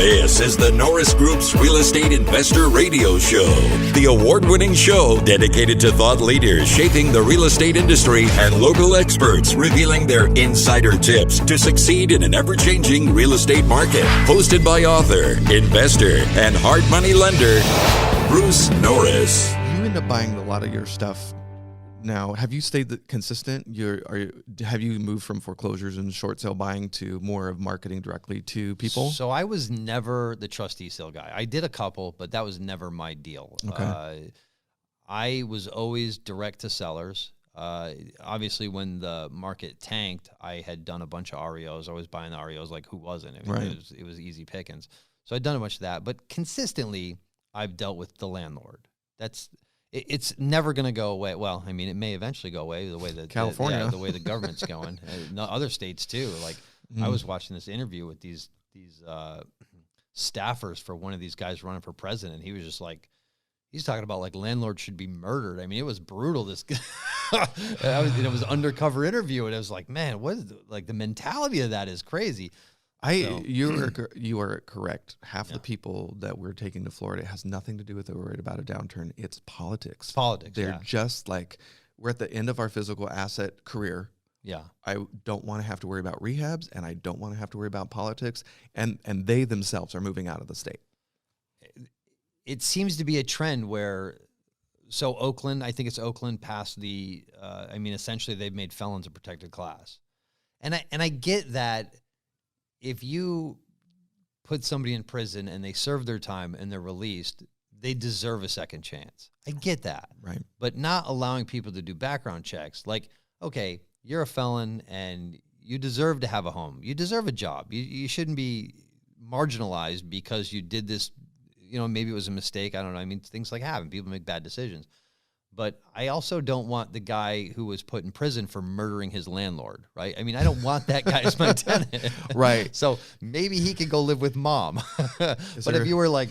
This is the Norris Group's Real Estate Investor Radio Show, the award-winning show dedicated to thought leaders shaping the real estate industry and local experts revealing their insider tips to succeed in an ever-changing real estate market. Hosted by author, investor, and hard money lender, Bruce Norris. You end up buying a lot of your stuff. Now, have you stayed consistent? Have you moved from foreclosures and short sale buying to more of marketing directly to people? So I was never the trustee sale guy. I did a couple, but that was never my deal. Okay. I was always direct to sellers. Obviously, when the market tanked, I had done a bunch of REOs. I was buying the REOs like who wasn't? I mean, right. It was easy pickings. So I'd done a bunch of that. But consistently, I've dealt with the landlord. It's never going to go away. Well, I mean, it may eventually go away the way that California, the way the government's going. Other states too. Like I was watching this interview with these staffers for one of these guys running for president. He was just like, he's talking about like landlords should be murdered. I mean, it was brutal. This it was an undercover interview, and I was like, man, what is like the mentality of that is crazy. You are correct. Half the people that we're taking to Florida, it has nothing to do with they're worried about a downturn. It's politics. They're just like, we're at the end of our physical asset career. Yeah. I don't want to have to worry about rehabs, and I don't want to have to worry about politics. And they themselves are moving out of the state. It seems to be a trend where, so Oakland, I think it's Oakland passed the, essentially they've made felons a protected class. And I get that. If you put somebody in prison and they serve their time and they're released, they deserve a second chance. I get that. Right. But not allowing people to do background checks. Like, okay, you're a felon and you deserve to have a home. You deserve a job. You shouldn't be marginalized because you did this, maybe it was a mistake. I don't know. I mean, things like happen. People make bad decisions. But I also don't want the guy who was put in prison for murdering his landlord, right? I mean, I don't want that guy as my tenant. Right. So maybe he could go live with mom. But if you were like,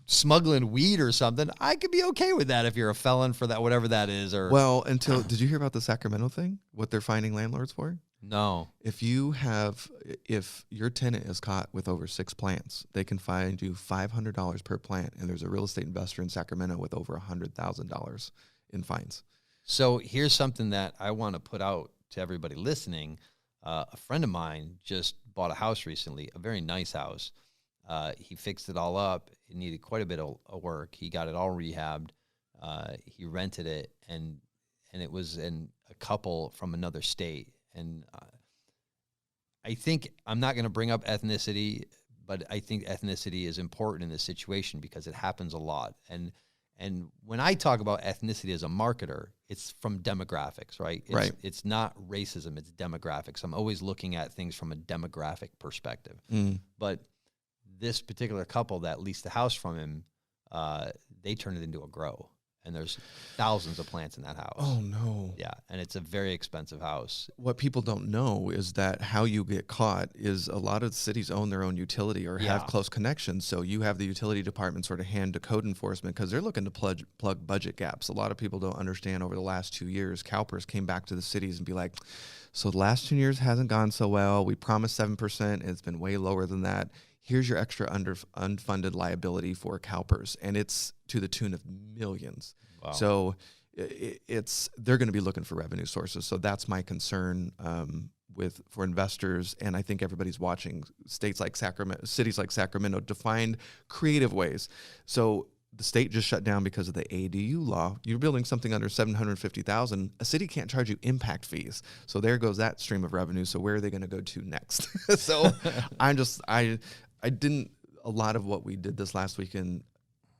smuggling weed or something, I could be okay with that if you're a felon for that, whatever that is. Or did you hear about the Sacramento thing? What they're finding landlords for? No. If your tenant is caught with over 6 plants, they can fine you $500 per plant. And there's a real estate investor in Sacramento with over $100,000 in fines. So here's something that I want to put out to everybody listening. A friend of mine just bought a house recently, a very nice house. He fixed it all up. It needed quite a bit of work. He got it all rehabbed. He rented it, and it was in a couple from another state. And I think I'm not going to bring up ethnicity, but I think ethnicity is important in this situation because it happens a lot. And when I talk about ethnicity as a marketer, it's from demographics, right? It's not racism, it's demographics. I'm always looking at things from a demographic perspective. But this particular couple that leased the house from him, they turned it into a grow. And there's thousands of plants in that house. Oh, no. Yeah, and it's a very expensive house. What people don't know is that how you get caught is a lot of cities own their own utility or have close connections. So you have the utility department sort of hand to code enforcement because they're looking to plug budget gaps. A lot of people don't understand over the last 2 years, CalPERS came back to the cities and be like, so the last 2 years hasn't gone so well. We promised 7%. It's been way lower than that. Here's your extra unfunded liability for CalPERS, and it's to the tune of millions. Wow. So they're going to be looking for revenue sources. So that's my concern for investors, and I think everybody's watching cities like Sacramento to find creative ways. So the state just shut down because of the ADU law. You're building something under $750,000. A city can't charge you impact fees. So there goes that stream of revenue. So where are they going to go to next? So a lot of what we did this last weekend,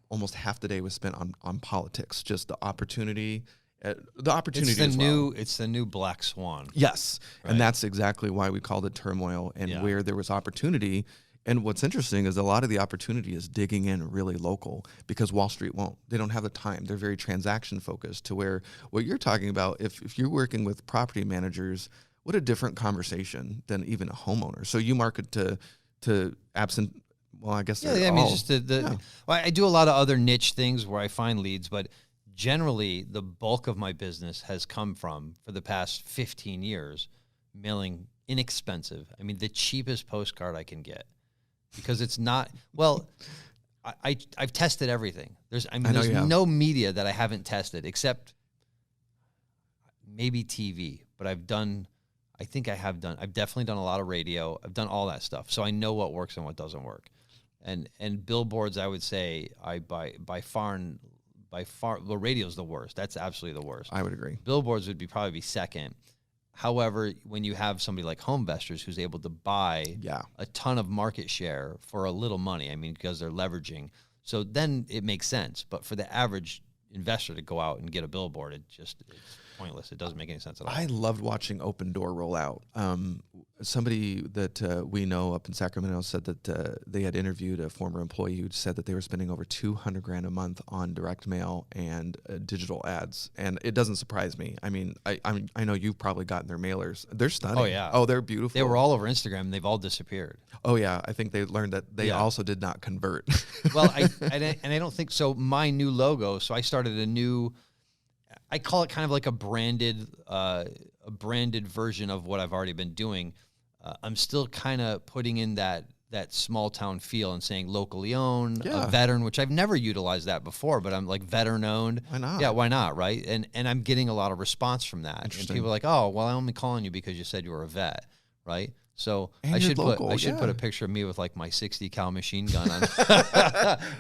almost half the day was spent on politics, just the opportunity. It's the new black swan. Yes. Right. And that's exactly why we called it turmoil, and where there was opportunity. And what's interesting is a lot of the opportunity is digging in really local because Wall Street won't. They don't have the time. They're very transaction focused to where what you're talking about, if you're working with property managers, what a different conversation than even a homeowner. So you market to absent, well, I guess. Well, I do a lot of other niche things where I find leads, but generally the bulk of my business has come from, for the past 15 years, mailing inexpensive. I mean, the cheapest postcard I can get. because it's not, well, I've tested everything. There's know no media that I haven't tested except maybe TV, but I've definitely done a lot of radio. I've done all that stuff. So I know what works and what doesn't work. And billboards, I would say by far, well, radio's the worst. That's absolutely the worst. I would agree. Billboards would probably be second. However, when you have somebody like Homevestors who's able to buy a ton of market share for a little money, I mean, because they're leveraging, so then it makes sense. But for the average investor to go out and get a billboard, it's pointless. It doesn't make any sense at all. I loved watching Open Door roll out. Somebody that we know up in Sacramento said that they had interviewed a former employee who said that they were spending over $200,000 a month on direct mail and digital ads, and it doesn't surprise me. I mean, I know you've probably gotten their mailers. They're stunning. Oh yeah. Oh, they're beautiful. They were all over Instagram. And they've all disappeared. Oh yeah. I think they learned that they also did not convert. Well, I don't think so. My new logo. So I started a new. I call it kind of like a branded version of what I've already been doing. I'm still kind of putting in that small town feel and saying locally owned, a veteran, which I've never utilized that before, but I'm like veteran owned. Why not? Yeah, why not, right? And I'm getting a lot of response from that. And people are like, oh, well, I'm only calling you because you said you were a vet, right? So I should put a picture of me with like my 60 cal machine gun on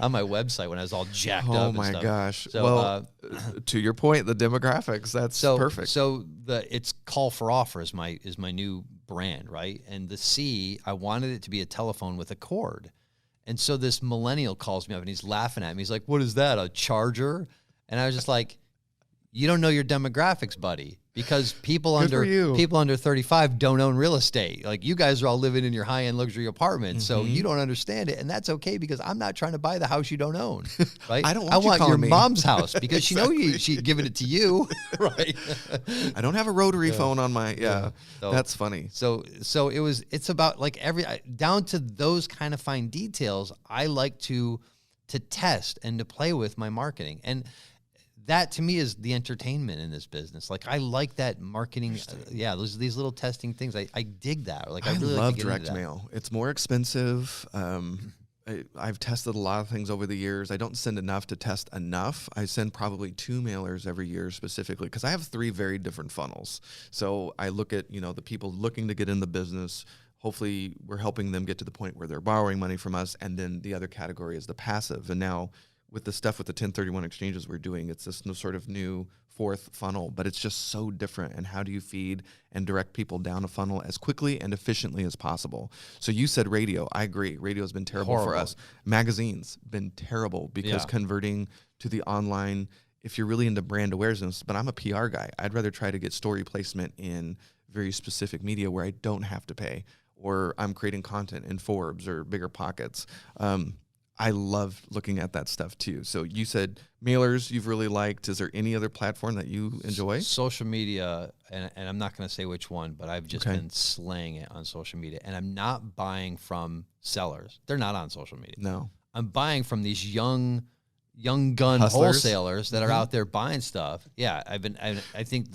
on my website when I was all jacked up. Oh and my stuff. gosh! So, well, to your point, the demographics, that's perfect. So it's call for offer is my new brand, right? And the C, I wanted it to be a telephone with a cord. And so this millennial calls me up and he's laughing at me. He's like, "What is that? A charger?" And I was just like, "You don't know your demographics, buddy." Because people under 35 don't own real estate. Like you guys are all living in your high-end luxury apartments, so you don't understand it, and that's okay because I'm not trying to buy the house you don't own, right? I want your mom's house because she's giving it to you, right? I don't have a rotary phone on my So, that's funny. So it's about like down to those kind of fine details. I like to test and to play with my marketing and. That to me is the entertainment in this business. Like I like that marketing. These little testing things. I dig that. Like I really love like to direct mail. It's more expensive. I've tested a lot of things over the years. I don't send enough to test enough. I send probably 2 mailers every year specifically because I have 3 very different funnels. So I look at the people looking to get in the business. Hopefully we're helping them get to the point where they're borrowing money from us. And then the other category is the passive. And now with the stuff with the 1031 exchanges we're doing, it's this sort of new 4th funnel, but it's just so different. And how do you feed and direct people down a funnel as quickly and efficiently as possible? So you said radio. I agree. Radio has been terrible for us. Magazines been terrible because converting to the online, if you're really into brand awareness, but I'm a PR guy. I'd rather try to get story placement in very specific media where I don't have to pay, or I'm creating content in Forbes or Bigger Pockets. I love looking at that stuff too. So you said mailers you've really liked. Is there any other platform that you enjoy? Social media, and I'm not going to say which one, but I've just been slaying it on social media. And I'm not buying from sellers. They're not on social media. No. I'm buying from these young gun wholesalers that are out there buying stuff. Yeah, I think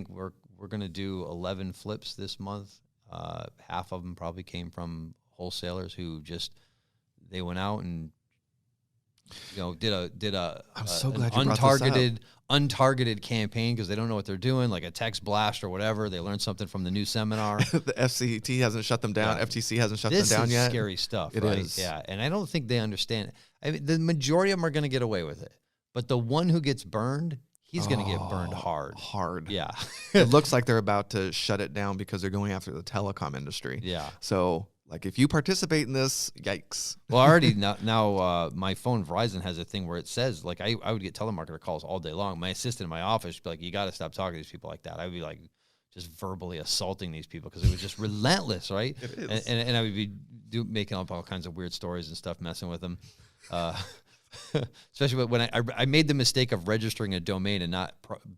we're going to do 11 flips this month. Half of them probably came from wholesalers who just they went out and did a I'm so glad you brought this up. untargeted campaign because they don't know what they're doing, like a text blast or whatever. They learned something from the new seminar. The FCT hasn't shut them down. FTC hasn't shut them down yet. This is scary stuff, It right? is. Yeah, and I don't think they understand it. I mean, the majority of them are going to get away with it, but the one who gets burned, he's going to get burned hard. Hard. Yeah. It looks like they're about to shut it down because they're going after the telecom industry. Yeah. So, like, if you participate in this, yikes. Well, already now my phone, Verizon, has a thing where it says, like, I would get telemarketer calls all day long. My assistant in my office would be like, you got to stop talking to these people like that. I would be like just verbally assaulting these people because it was just relentless, right? It is. And I would be making up all kinds of weird stories and stuff, messing with them. Especially when I made the mistake of registering a domain and not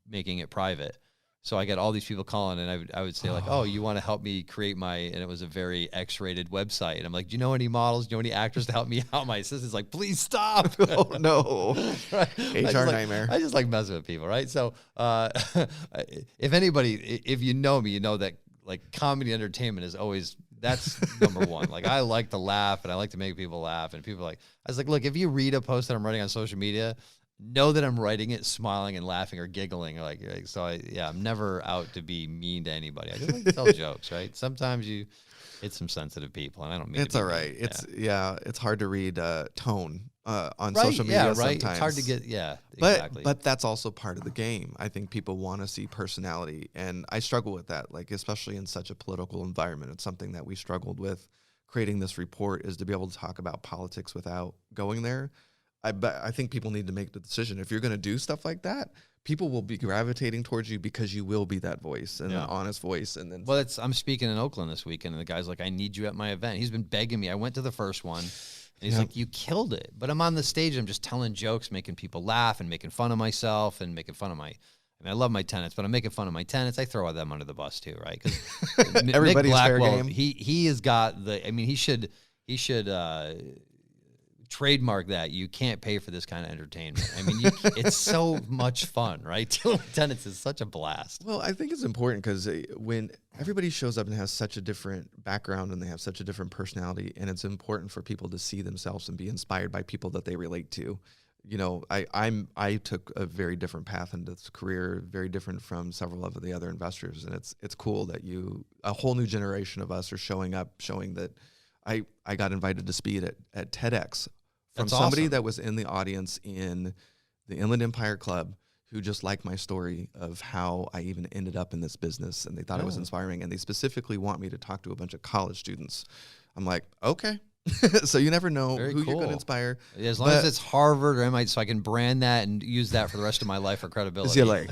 making it private. So I got all these people calling, and I would say, like, oh, you want to help me create and it was a very X-rated website. And I'm like, do you know any models? Do you know any actors to help me out? My assistant's like, please stop. Oh, no. Right? HR nightmare. I just like messing with people, right? So if you know me, you know that, like, comedy entertainment is always that's number one. Like, I like to laugh and I like to make people laugh. And people are like, I was like, look, if you read a post that I'm writing on social media, know that I'm writing it smiling and laughing or giggling. I'm never out to be mean to anybody. I just like to tell jokes, right? Sometimes you hit some sensitive people, and I don't mean it's to be all right. mean. It's hard to read tone on Right, social media right. sometimes. It's hard to get, exactly. But that's also part of the game. I think people want to see personality, and I struggle with that, like especially in such a political environment. It's something that we struggled with creating this report, is to be able to talk about politics without going there. I think people need to make the decision. If you're going to do stuff like that, people will be gravitating towards you because you will be that voice and an honest voice. And then, well, I'm speaking in Oakland this weekend, and the guy's like, I need you at my event. He's been begging me. I went to the first one, and he's like, you killed it. But I'm on the stage, I'm just telling jokes, making people laugh, and making fun of myself, and making fun of I love my tenants, but I'm making fun of my tenants. I throw them under the bus too, right? Because everybody's fair game. He has got he should trademark that. You can't pay for this kind of entertainment. I mean, it's so much fun, right? Dealing with tenants is such a blast. Well, I think it's important because when everybody shows up and has such a different background and they have such a different personality, and it's important for people to see themselves and be inspired by people that they relate to. You know, I took a very different path in this career, very different from several of the other investors, and it's cool that a whole new generation of us are showing up, showing that I got invited to speak at TEDx from somebody awesome. that was in the audience in the Inland Empire Club who just liked my story of how I even ended up in this business, and they thought it was inspiring, and they specifically want me to talk to a bunch of college students. I'm like, okay. So you never know who you're going to inspire. As long as it's Harvard or MIT, so I can brand that and use that for the rest of my life for credibility. UCLA.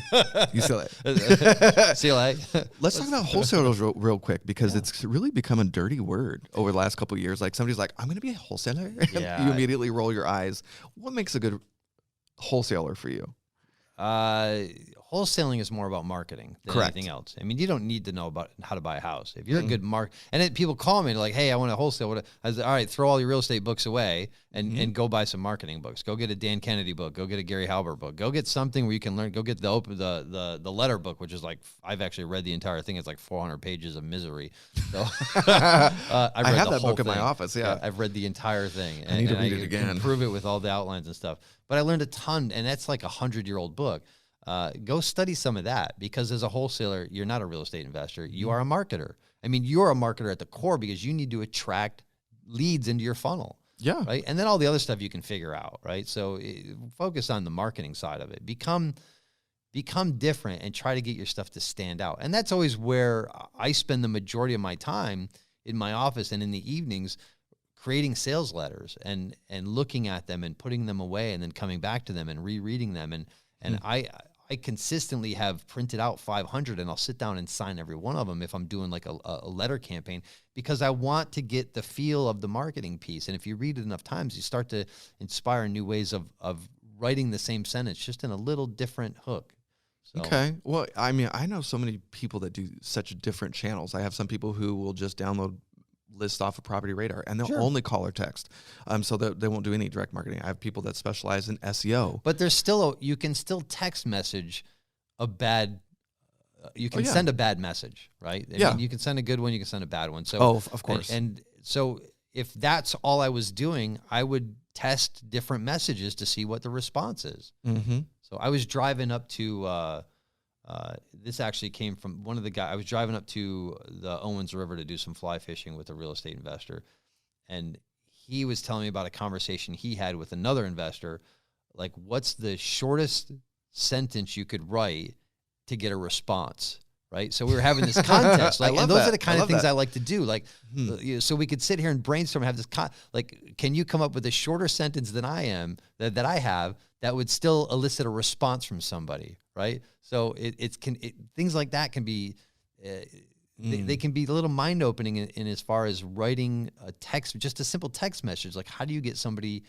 CLA. Let's talk about wholesalers real quick, because it's really become a dirty word over the last couple of years. Like, somebody's like, I'm going to be a wholesaler. You immediately roll your eyes. What makes a good wholesaler for you? Wholesaling is more about marketing than anything else. I mean, you don't need to know about how to buy a house. If you're a good people call me like, hey, I want to wholesale. I was like, all right, throw all your real estate books away and go buy some marketing books. Go get a Dan Kennedy book. Go get a Gary Halbert book. Go get something where you can learn. Go get the letter book, which is like, I've actually read the entire thing. It's like 400 pages of misery. So I have that book in my office. Yeah, I've read the entire thing. I need to read it again. Improve it with all the outlines and stuff. But I learned a ton, and that's like 100-year-old book. Go study some of that, because as a wholesaler, you're not a real estate investor. You are a marketer. I mean, you're a marketer at the core, because you need to attract leads into your funnel. Yeah. Right. And then all the other stuff you can figure out. Right. So focus on the marketing side of it. Become different and try to get your stuff to stand out. And that's always where I spend the majority of my time in my office and in the evenings, creating sales letters and looking at them and putting them away and then coming back to them and rereading them. And I consistently have printed out 500, and I'll sit down and sign every one of them if I'm doing like a letter campaign, because I want to get the feel of the marketing piece. And if you read it enough times, you start to inspire new ways of writing the same sentence, just in a little different hook. So. Okay. Well, I mean, I know so many people that do such different channels. I have some people who will just download lists off of Property Radar, and they'll only call or text, so that they won't do any direct marketing. I have people that specialize in SEO. But there's still you can still text message a bad. You can send a bad message, right? I mean, you can send a good one, you can send a bad one. So, of course. And so if that's all I was doing, I would test different messages to see what the response is. Mm-hmm. So I was driving up to. This actually came from one of the guys. I was driving up to the Owens River to do some fly fishing with a real estate investor, and he was telling me about a conversation he had with another investor. Like, what's the shortest sentence you could write to get a response? Right. So we were having this contest, like, and those are the kind of things I like to do. Like, so we could sit here and brainstorm and have this like, can you come up with a shorter sentence than I am that I have that would still elicit a response from somebody? Right. So things like that can be, they can be a little mind opening in as far as writing a text, just a simple text message. Like, how do you get somebody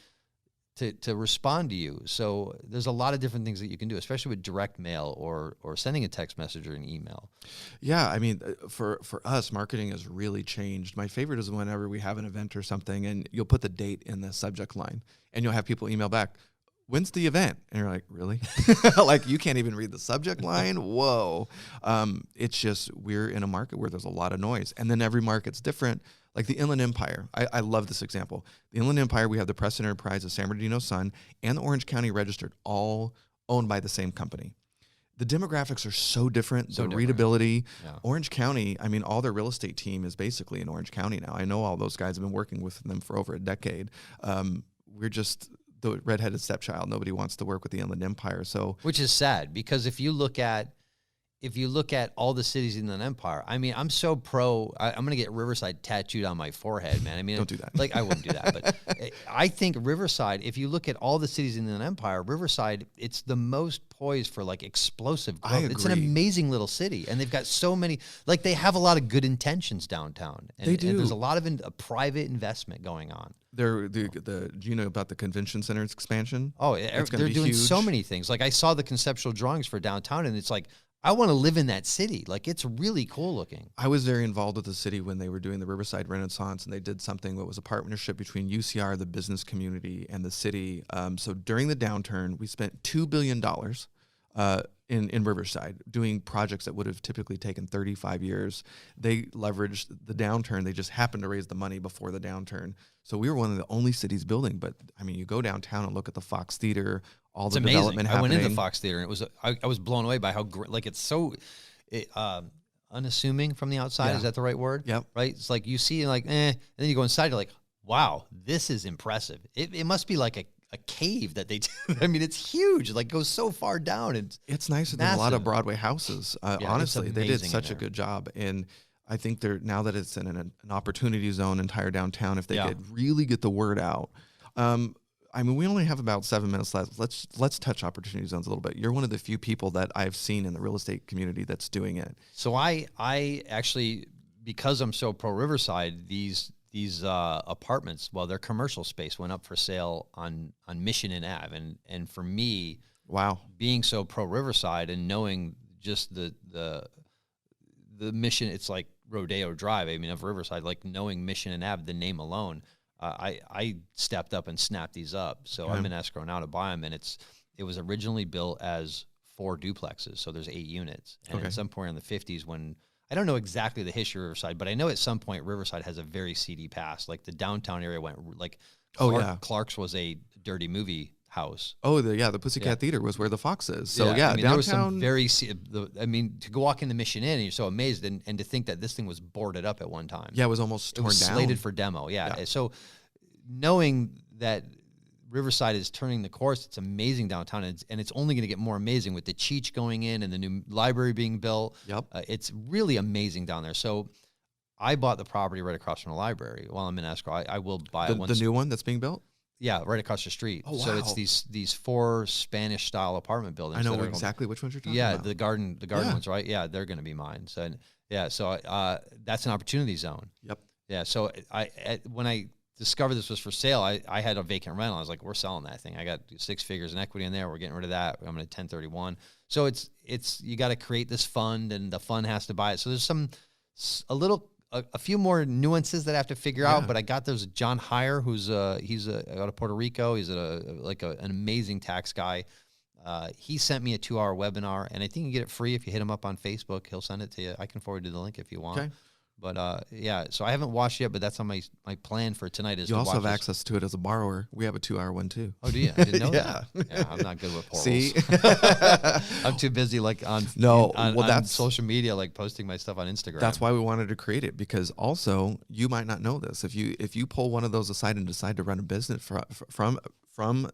to respond to you? So there's a lot of different things that you can do, especially with direct mail or sending a text message or an email. Yeah, I mean, for us, marketing has really changed. My favorite is whenever we have an event or something, and you'll put the date in the subject line, and you'll have people email back, when's the event? And you're like, really? Like, you can't even read the subject line? Whoa. It's just, we're in a market where there's a lot of noise. And then every market's different. Like the Inland Empire. I love this example. The Inland Empire, we have the Press Enterprise, the San Bernardino Sun, and the Orange County Registered, all owned by the same company. The demographics are so different. Readability. Yeah. Orange County, I mean, all their real estate team is basically in Orange County now. I know all those guys have been working with them for over a decade. We're just the redheaded stepchild. Nobody wants to work with the Inland Empire. So, which is sad, because if you look at all the cities in the Empire, I mean, I'm so pro. I'm going to get Riverside tattooed on my forehead, man. I mean, don't do that. Like, I wouldn't do that, but I think Riverside, if you look at all the cities in the Empire, Riverside, it's the most poised for like explosive growth. I agree. It's an amazing little city, and they've got so many, like, they have a lot of good intentions downtown. And, they do. And there's a lot of private investment going on. Do you know about the convention center's expansion? Oh, they're doing huge. So many things. Like, I saw the conceptual drawings for downtown, and it's like, I want to live in that city. Like, it's really cool looking. I was very involved with the city when they were doing the Riverside Renaissance, and they did something that was a partnership between UCR, the business community, and the city. So during the downturn, we spent $2 billion in Riverside doing projects that would have typically taken 35 years. They leveraged the downturn. They just happened to raise the money before the downturn. So we were one of the only cities building. But, I mean, you go downtown and look at the Fox Theater, all the development happening. I went into the Fox Theater, and it was I was blown away by how like, it's so unassuming from the outside. Yeah. Is that the right word? Yep. Right. It's like you see like and then you go inside, you're like, wow, this is impressive. It must be like a cave that they do. I mean, it's huge. Like, goes so far down. It's nicer than a lot of Broadway houses. Honestly, they did such a good job. And I think now that it's in an opportunity zone, entire downtown, if they could really get the word out. I mean, we only have about 7 minutes left. Let's touch opportunity zones a little bit. You're one of the few people that I've seen in the real estate community that's doing it. So I actually, because I'm so pro Riverside, these apartments, well, their commercial space went up for sale on Mission and Ave, and for me, wow, being so pro Riverside and knowing just the Mission, it's like Rodeo Drive. I mean, of Riverside, like knowing Mission and Ave, the name alone. I stepped up and snapped these up. So I'm in escrow now to buy them, and it was originally built as 4 duplexes, so there's 8 units. And at some point in the 50s, when I don't know exactly the history of Riverside, but I know at some point Riverside has a very seedy past. Like, the downtown area went like Clark's was a dirty movie house. Oh, the Pussycat Theater was where the Fox is. So I mean, downtown. There was some very, to walk in the Mission Inn and you're so amazed, and to think that this thing was boarded up at one time. Yeah, it was almost torn down. Slated for demo. Yeah. So knowing that Riverside is turning the course, it's amazing downtown, and it's only going to get more amazing with the Cheech going in and the new library being built. Yep. It's really amazing down there. So I bought the property right across from the library. While I'm in escrow, I will buy it once. The new one that's being built? Yeah, right across the street. Oh, wow. So it's these 4 Spanish-style apartment buildings. I know exactly which ones you're talking about. Yeah, the garden ones, right? Yeah, they're going to be mine. So that's an opportunity zone. Yep. Yeah, so when I discovered this was for sale, I had a vacant rental. I was like, we're selling that thing. I got 6 figures in equity in there. We're getting rid of that. I'm going to 1031. So it's you got to create this fund, and the fund has to buy it. So there's a few more nuances that I have to figure out, but I got those John Heyer, who's he's out of Puerto Rico. He's an amazing tax guy. He sent me a 2-hour webinar, and I think you can get it free if you hit him up on Facebook. He'll send it to you. I can forward you the link if you want. Okay. But so I haven't watched yet, but that's on my plan for tonight. Is you also have access to it as a borrower. We have a 2-hour one too. Oh, do you? I didn't know that. Yeah, I'm not good with portals. See, I'm too busy on social media, like posting my stuff on Instagram. That's why we wanted to create it, because also you might not know this. If you pull one of those aside and decide to run a business from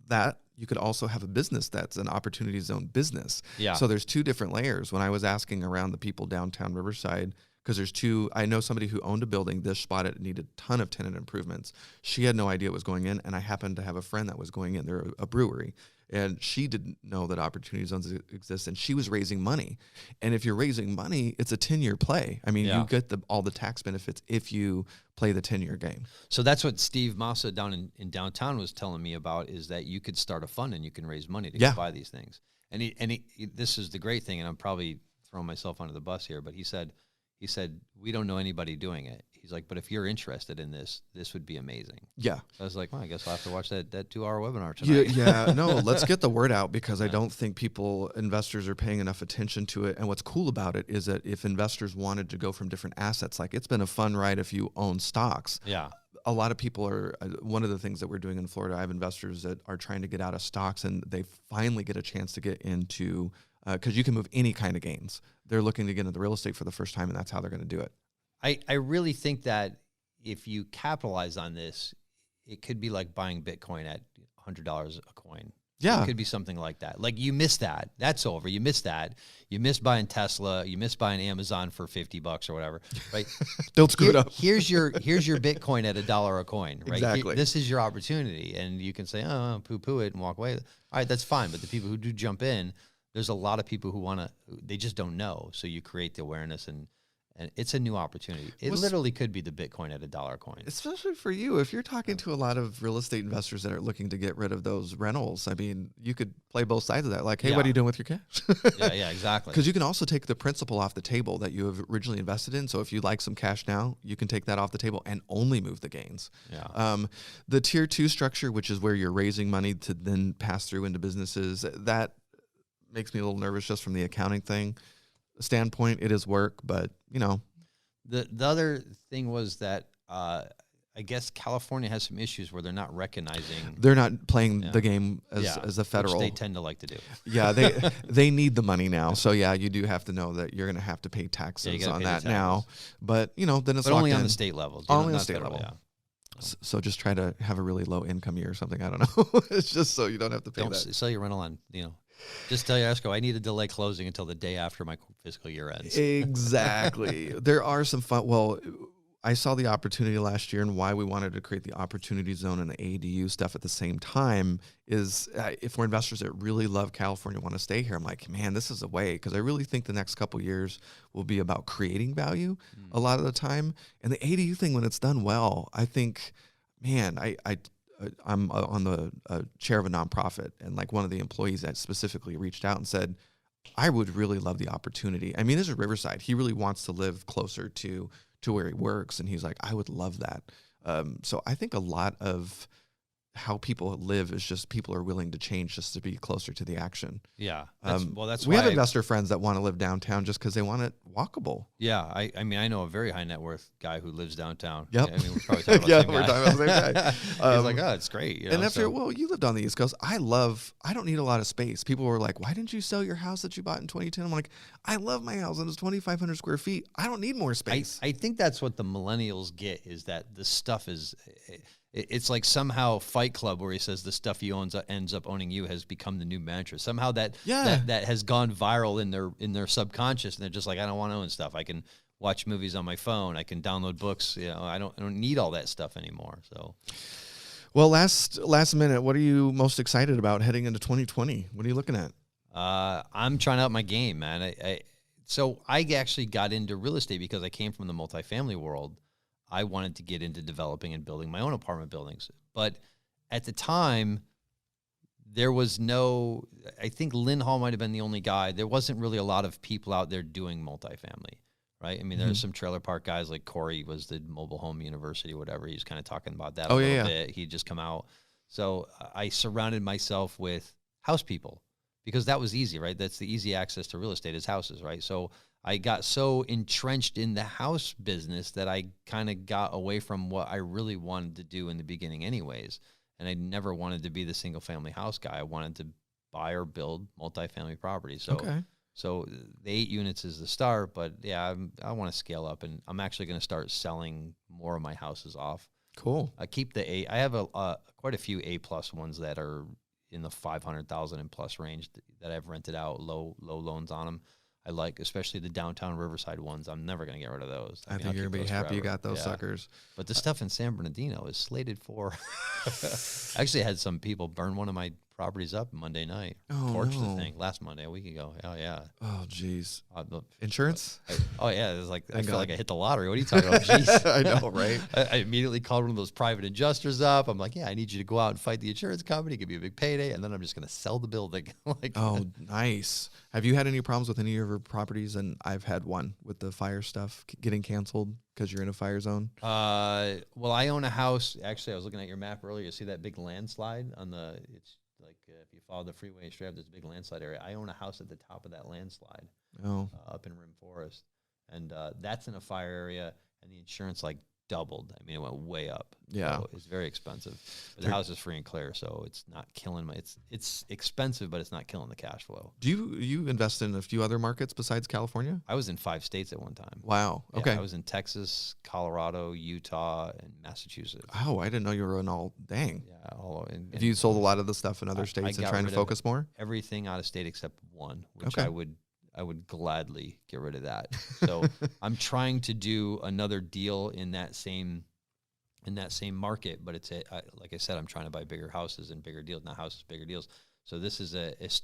that, you could also have a business that's an opportunity zone business. Yeah. So there's 2 different layers. When I was asking around the people downtown Riverside, because there's 2, I know somebody who owned a building. This spot, it needed a ton of tenant improvements. She had no idea what was going in, and I happened to have a friend that was going in. They're a brewery, and she didn't know that opportunity zones exist, and she was raising money. And if you're raising money, it's a 10-year play. I mean, you get all the tax benefits if you play the 10-year game. So that's what Steve Massa down in downtown was telling me about, is that you could start a fund and you can raise money to go buy these things. And he, this is the great thing, and I'm probably throwing myself under the bus here, but he said, we don't know anybody doing it. He's like, but if you're interested in this, this would be amazing. Yeah. So I was like, well, I guess I'll have to watch that 2-hour webinar tonight. Yeah, no, let's get the word out, because I don't think investors are paying enough attention to it. And what's cool about it is that if investors wanted to go from different assets, like it's been a fun ride if you own stocks. Yeah. A lot of people are, one of the things that we're doing in Florida, I have investors that are trying to get out of stocks, and they finally get a chance to get into, because you can move any kind of gains. They're looking to get into real estate for the first time, and that's how they're going to do it. I really think that if you capitalize on this, it could be like buying Bitcoin at $100 a coin. Yeah. It could be something like that. Like you missed that. That's over. You missed that. You missed buying Tesla. You missed buying Amazon for $50 or whatever, right? Don't screw it up. Here's your Bitcoin at $1 a coin, right? Exactly. This is your opportunity. And you can say, oh, poo-poo it and walk away. All right, that's fine. But the people who do jump in, there's a lot of people who they just don't know. So you create the awareness, and it's a new opportunity. It literally could be the Bitcoin at $1 coin. Especially for you, if you're talking to a lot of real estate investors that are looking to get rid of those rentals, I mean, you could play both sides of that. Like, hey, what are you doing with your cash? Yeah, exactly. Because you can also take the principal off the table that you have originally invested in. So if you like some cash now, you can take that off the table and only move the gains. Yeah. The tier 2 structure, which is where you're raising money to then pass through into businesses, that makes me a little nervous just from the accounting thing standpoint. It is work, but the other thing was that I guess California has some issues where they're not recognizing. They're not playing the game as a federal. Which they tend to like to do. Yeah, they need the money now. So yeah, you do have to know that you're going to have to pay taxes on that now. But then it's only on in. the state level. Only on the state federal, level. Yeah. So just try to have a really low income year or something. I don't know. It's just so you don't have to pay Don't that. sell your rental on. Just tell your escrow, I need to delay closing until the day after my fiscal year ends. Exactly. There are some fun. Well, I saw the opportunity last year, and why we wanted to create the opportunity zone and the ADU stuff at the same time is if we're investors that really love California, want to stay here, I'm like, man, this is a way, because I really think the next couple of years will be about creating value a lot of the time. And the ADU thing, when it's done well, I think, man, I'm on the chair of a nonprofit, and like one of the employees that specifically reached out and said, I would really love the opportunity. I mean, this is Riverside. He really wants to live closer to where he works. And he's like, I would love that. So I think a lot of how people live is just people are willing to change just to be closer to the action. Yeah. We have investor friends that want to live downtown just because they want it walkable. Yeah. I mean, I know a very high net worth guy who lives downtown. Yep. I mean, we're probably talking about we're talking about the same guy. He's like, oh, it's great. And after, you lived on the East Coast. I don't need a lot of space. People were like, why didn't you sell your house that you bought in 2010? I'm like, I love my house, and it's 2,500 square feet. I don't need more space. I think that's what the millennials get, is that the stuff is... It's like somehow Fight Club, where he says the stuff he owns ends up owning you, has become the new mantra. Somehow that has gone viral in their subconscious, and they're just like, I don't want to own stuff. I can watch movies on my phone. I can download books. I don't need all that stuff anymore. So, well, last minute, what are you most excited about heading into 2020? What are you looking at? I'm trying out my game, man. So I actually got into real estate because I came from the multifamily world. I wanted to get into developing and building my own apartment buildings. But at the time, there was I think Lynn Hall might have been the only guy. There wasn't really a lot of people out there doing multifamily, right? I mean, there's some trailer park guys, like Corey was the Mobile Home University, whatever. He was kind of talking about that a little bit. He'd just come out. So I surrounded myself with house people, because that was easy, right? That's the easy access to real estate, is houses, right? So I got so entrenched in the house business that I kind of got away from what I really wanted to do in the beginning anyways. And I never wanted to be the single family house guy. I wanted to buy or build multifamily property. So the 8 units is the start, but yeah, I want to scale up, and I'm actually going to start selling more of my houses off. Cool. I keep the I have quite a few A+ ones that are in the 500,000 and plus range that I've rented out, low loans on them. I like, especially the downtown Riverside ones. I'm never going to get rid of those. I think you're going to be happy you got those suckers. But the stuff in San Bernardino is slated for... Actually, I had some people burn one of my properties up Monday night. Oh, Torched no. the thing last Monday, a week ago. Oh, yeah. Oh, geez. The- Insurance? Oh, yeah. It was like, I Thank feel God. like I hit the lottery. What are you talking about? Jeez. I know, right? I immediately called one of those private adjusters up. I'm like, yeah, I need you to go out and fight the insurance company. Give me a big payday. And then I'm just going to sell the building. Like, Oh, nice. Have you had any problems with any of your properties? And I've had one with the fire stuff getting canceled because you're in a fire zone. well, I own a house. Actually, I was looking at your map earlier. You see that big landslide on the, it's like if you follow the freeway straight up, there's a big landslide area. I own a house at the top of that landslide up in Rim Forest. And that's in a fire area, and the insurance like doubled. I mean, it went way up. Yeah. So it's very expensive. But the house is free and clear, so it's not killing my, it's expensive, but it's not killing the cash flow. Do you invest in a few other markets besides California? I was in 5 states at one time. Wow. Yeah, Okay. I was in Texas, Colorado, Utah, and Massachusetts. Oh, I didn't know you were in all. Dang. Yeah, all in. Have you sold a lot of the stuff in other states and got trying to rid of focus more? everything out of state except one, which Okay. I would gladly get rid of that. So I'm trying to do another deal in that same market, but it's like I said, I'm trying to buy bigger houses and bigger deals, not houses, bigger deals. So this is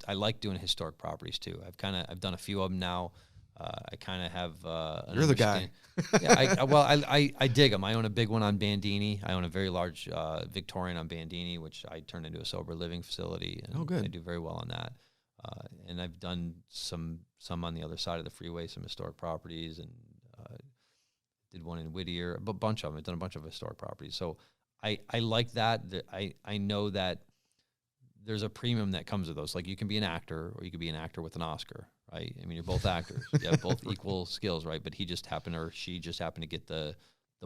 I like doing historic properties too. I've done a few of them now. I kind of have. You're the guy. Yeah. I dig them. I own a big one on Bandini. I own a very large Victorian on Bandini, which I turned into a sober living facility. And Oh, good. I do very well on that. And I've done some on the other side of the freeway, some historic properties, and did one in Whittier, a bunch of them. I've done a bunch of historic properties. So I like that. I know that there's a premium that comes with those. Like you can be an actor, or you could be an actor with an Oscar, right? I mean, you're both actors. You have both equal skills, right? But he just happened, or she just happened to get the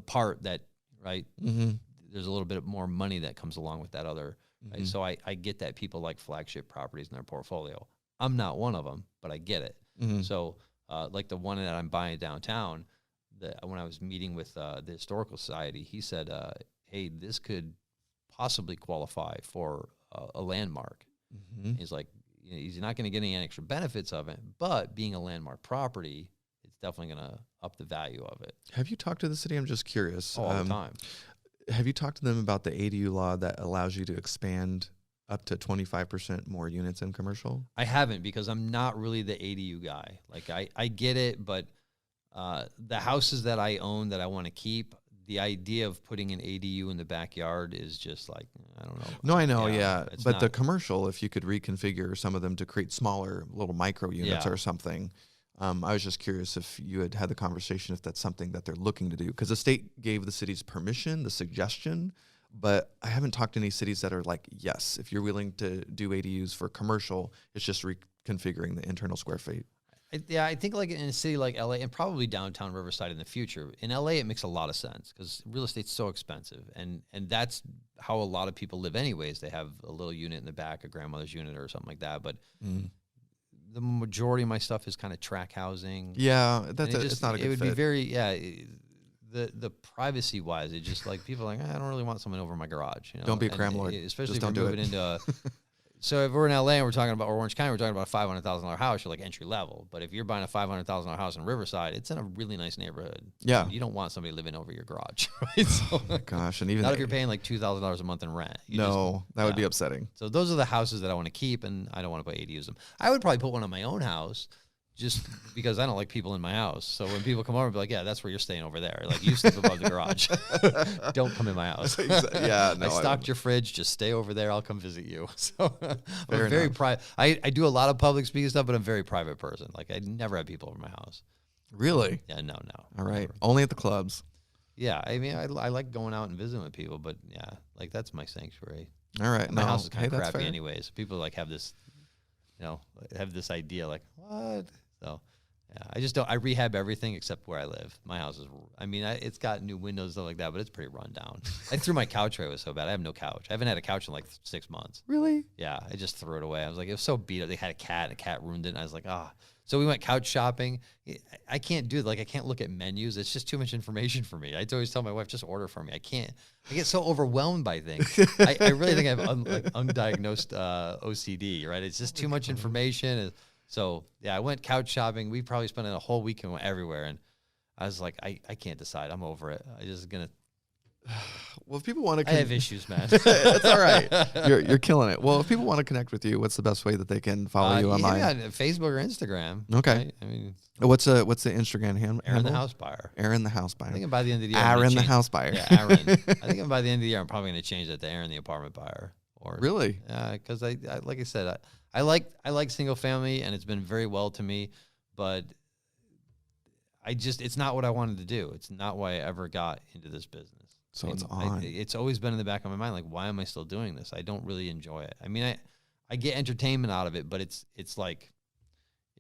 part that, right? Mm-hmm. There's a little bit more money that comes along with that other. Right? Mhm. So I get that people like flagship properties in their portfolio. I'm not one of them, but I get it. Mm-hmm. So like the one that I'm buying downtown, when I was meeting with the Historical Society, he said, hey, this could possibly qualify for a landmark. Mm-hmm. He's like, he's not going to get any extra benefits of it, but being a landmark property, it's definitely going to up the value of it. Have you talked to the city? I'm just curious. All the time. Have you talked to them about the ADU law that allows you to expand up to 25% more units in commercial? I haven't, because I'm not really the ADU guy. Like I get it, but the houses that I own that I want to keep, the idea of putting an ADU in the backyard is just like, I don't know. No, I know, yeah. it's But the not- commercial, if you could reconfigure some of them to create smaller little micro units Yeah. or something. I was just curious if you had had the conversation, if that's something that they're looking to do. Because the state gave the cities permission, the suggestion, but I haven't talked to any cities that are like, yes, if you're willing to do ADUs for commercial, it's just reconfiguring the internal square feet. I think like in a city like LA, and probably downtown Riverside in the future. In LA, it makes a lot of sense because real estate's so expensive, and that's how a lot of people live anyways. They have a little unit in the back, a grandmother's unit or something like that. But the majority of my stuff is kind of track housing. Yeah, And it's not a good It would fit. be very the privacy wise. It just like people are like, I don't really want someone over my garage. You know? Don't be a And crime lord. especially Just if don't you're do moving it. into. So if we're in LA and we're talking about, or Orange County, we're talking about a $500,000 house, you're like entry level. But if you're buying a $500,000 house in Riverside, it's in a really nice neighborhood. Yeah. You don't want somebody living over your garage, right? So, Gosh, and even not if you're paying like $2,000 a month in rent. that would be yeah. upsetting. So those are the houses that I want to keep, and I don't want to put ADUs them. I would probably put one on my own house, just because I don't like people in my house. So when people come over, I'll be like, yeah, that's where you're staying over there. Like, you sleep above the garage. Don't come in my house. Yeah, no, I stocked your fridge. Just stay over there. I'll come visit you. So Fair I'm very enough. private. I do a lot of public speaking stuff, but I'm a very private person. Like, I never have people over my house. Really? Yeah, no. All right. Never. Only at the clubs. Yeah, I mean, I like going out and visiting with people, but yeah, like that's my sanctuary. All right. My no, house is kind of that's crappy fair. anyways. People like have this, have this idea like, what? So yeah, I just don't. I rehab everything except where I live. My house is. I mean, it's got new windows and stuff like that, but it's pretty run down. I threw my couch away. It was so bad. I have no couch. I haven't had a couch in like 6 months. Really? Yeah, I just threw it away. I was like, it was so beat up. They had a cat. And the cat ruined it. And I was like, ah. So we went couch shopping. I can't do it. Like, I can't look at menus. It's just too much information for me. I always tell my wife, just order for me. I can't. I get so overwhelmed by things. I really think I have undiagnosed OCD, right? It's just too much information. So, yeah, I went couch shopping. We probably spent a whole weekend everywhere. And I was like, I can't decide. I'm over it. I just going to Well, if people want to, I have issues, man. It's all right. You're killing it. Well, if people want to connect with you, what's the best way that they can follow you online? Yeah, Facebook or Instagram. Okay. Right? I mean, what's the Instagram handle? Aaron the House Buyer. Aaron the House Buyer. I think by the end of the year, Aaron the House Buyer. Yeah, Aaron. I think by the end of the year, I'm probably going to change that to Aaron the Apartment Buyer. Or really? Because I like I said, I like single family, and it's been very well to me, but it's not what I wanted to do. It's not why I ever got into this business. So it's on. It's always been in the back of my mind, like, why am I still doing this? I don't really enjoy it. I mean, I get entertainment out of it, but it's like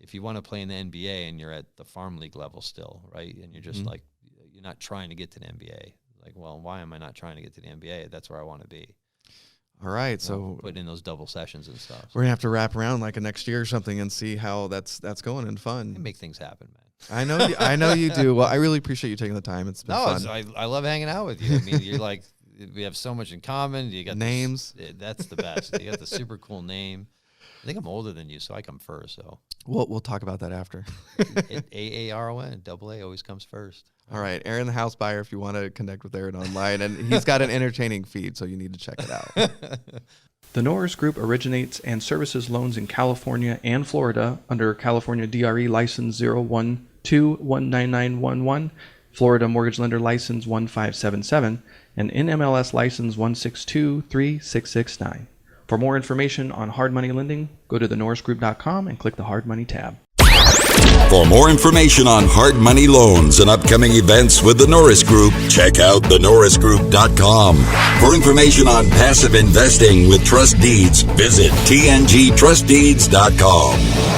if you want to play in the NBA and you're at the farm league level still, right? And you're just like, you're not trying to get to the NBA. Like, well, why am I not trying to get to the NBA? That's where I want to be. All right, so put in those double sessions and stuff. We're gonna have to wrap around like a next year or something and see how that's going and fun. And make things happen, man. I know you do. Well, I really appreciate you taking the time. It's been fun. I love hanging out with you. I mean, you're like, we have so much in common. You got names. That's the best. You got the super cool name. I think I'm older than you, so I come first. So we'll talk about that after. AARON, double A always comes first. All right, Aaron the House Buyer, if you want to connect with Aaron online, and he's got an entertaining feed, so you need to check it out. The Norris Group originates and services loans in California and Florida under California DRE License 012-19911, Florida Mortgage Lender License 1577, and NMLS License 1623669. For more information on hard money lending, go to thenorrisgroup.com and click the Hard Money tab. For more information on hard money loans and upcoming events with the Norris Group, check out thenorrisgroup.com. For information on passive investing with trust deeds, visit tngtrustdeeds.com.